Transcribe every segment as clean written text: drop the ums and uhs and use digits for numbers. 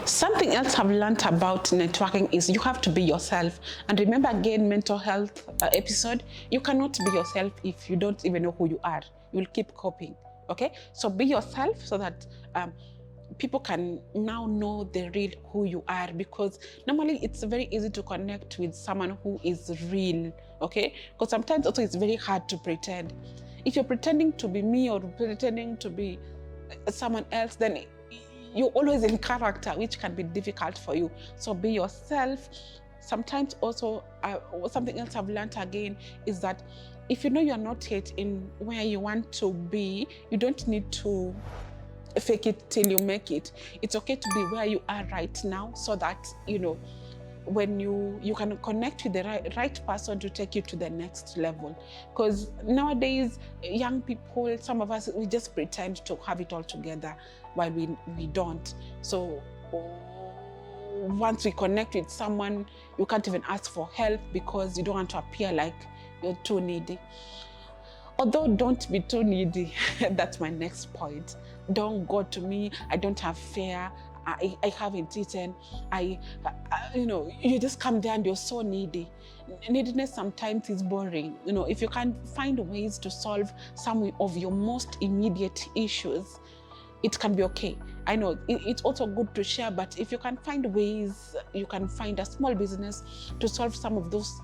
Something else I've learned about networking is you have to be yourself. And remember again, mental health episode, you cannot be yourself if you don't even know who you are. You will keep copying, okay? So be yourself so that people can now know the real who you are, because normally it's very easy to connect with someone who is real, okay? Because sometimes also it's very hard to pretend. If you're pretending to be me or pretending to be someone else, then you're always in character, which can be difficult for you. So be yourself. Sometimes also, something else I've learned again is that if you know you're not yet in where you want to be, you don't need to fake it till you make it. It's okay to be where you are right now, so that, you know, when you can connect with the right person to take you to the next level. Because nowadays, young people, some of us, we just pretend to have it all together while we don't. So once we connect with someone, you can't even ask for help because you don't want to appear like you're too needy. Although don't be too needy, that's my next point. Don't go to me, I don't have fare, I haven't eaten, you know, you just come there and you're so needy. Neediness sometimes is boring. You know, if you can find ways to solve some of your most immediate issues, it can be okay. I know it's also good to share, but if you can find ways, you can find a small business to solve some of those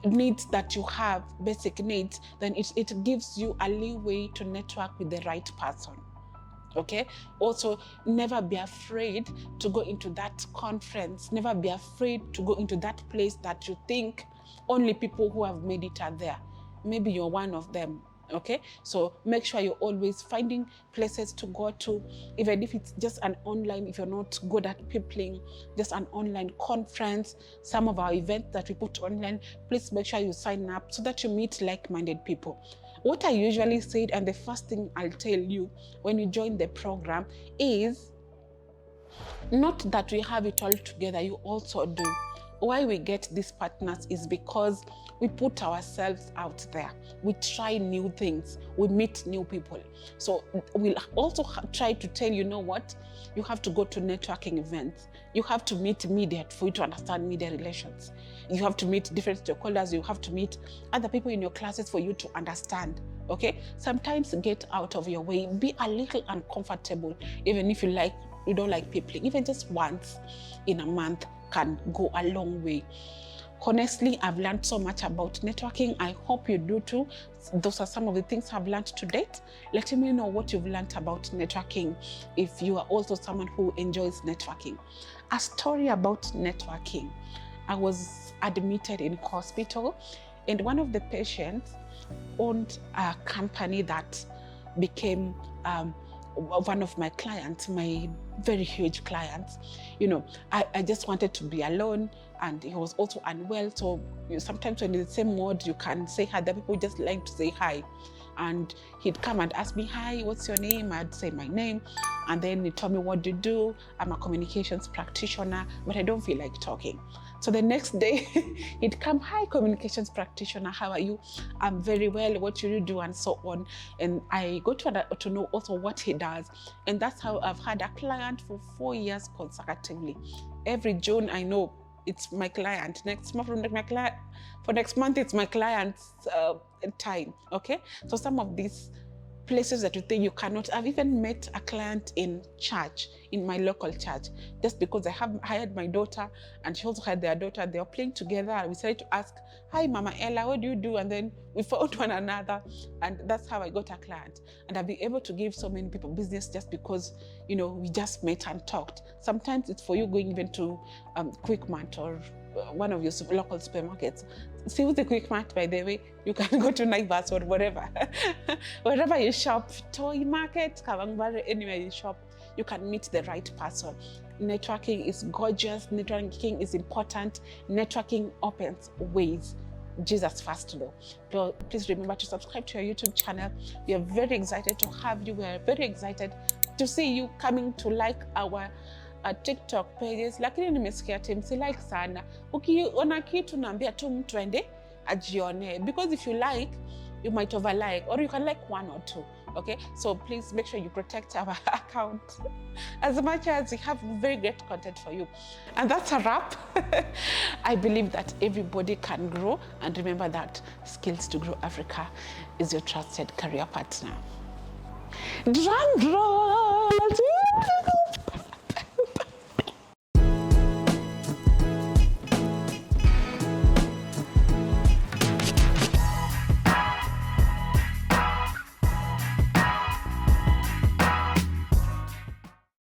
needs that you have, basic needs, then it gives you a leeway to network with the right person. Okay? Also, never be afraid to go into that conference. Never be afraid to go into that place that you think only people who have made it are there. Maybe you're one of them. Okay, so make sure you're always finding places to go to, even if it's just an online, if you're not good at peopling, just an online conference. Some of our events that we put online, please make sure you sign up so that you meet like-minded people. What I usually say, and the first thing I'll tell you when you join the program, is not that we have it all together, you also do. Why we get these partners is because we put ourselves out there. We try new things. We meet new people. So we'll also try to tell you, know what? You have to go to networking events. You have to meet media for you to understand media relations. You have to meet different stakeholders. You have to meet other people in your classes for you to understand. Okay? Sometimes get out of your way. Be a little uncomfortable, even if you don't like peopling. Even just once in a month can go a long way. Honestly, I've learned so much about networking. I hope you do too. Those are some of the things I've learned to date. Let me know what you've learned about networking, if you are also someone who enjoys networking. A story about networking. I was admitted in hospital, and one of the patients owned a company that became one of my clients, my very huge clients. You know, I just wanted to be alone, and he was also unwell. So sometimes when you're in the same ward, you can say hi. Other people just like to say hi. And he'd come and ask me, hi, what's your name? I'd say my name. And then he told me, what do you do? I'm a communications practitioner, but I don't feel like talking. So the next day, he'd come, hi, communications practitioner, how are you? I'm very well, what do you do? And so on. And I got to know also what he does. And that's how I've had a client for 4 years consecutively. Every June, I know it's my client. Next month, for next month, it's my client's time, okay? So some of these places that you think you cannot. I've even met a client in church, in my local church, just because I have hired my daughter and she also had their daughter. They were playing together, and we started to ask, hi, Mama Ella, what do you do? And then we found one another, and that's how I got a client. And I've been able to give so many people business just because, you know, we just met and talked. Sometimes it's for you going even to Quickmart or one of your local supermarkets. See with the Quickmart, by the way, you can go to Naivas or whatever. Wherever you shop, Toy Market, Kawangware, anywhere you shop, you can meet the right person. Networking is gorgeous. Networking is important. Networking opens ways. Jesus first though. Please remember to subscribe to our YouTube channel. We are very excited to have you. We are very excited to see you coming to like our TikTok pages, lakini nimesikia msi like sana. Ukiona kitu naambia tu mtu ende ajione, because if you like, you might overlike, or you can like one or two. Okay, so please make sure you protect our account as much as we have very great content for you. And that's a wrap. I believe that everybody can grow, and remember that Skills to Grow Africa is your trusted career partner. Drum rolls.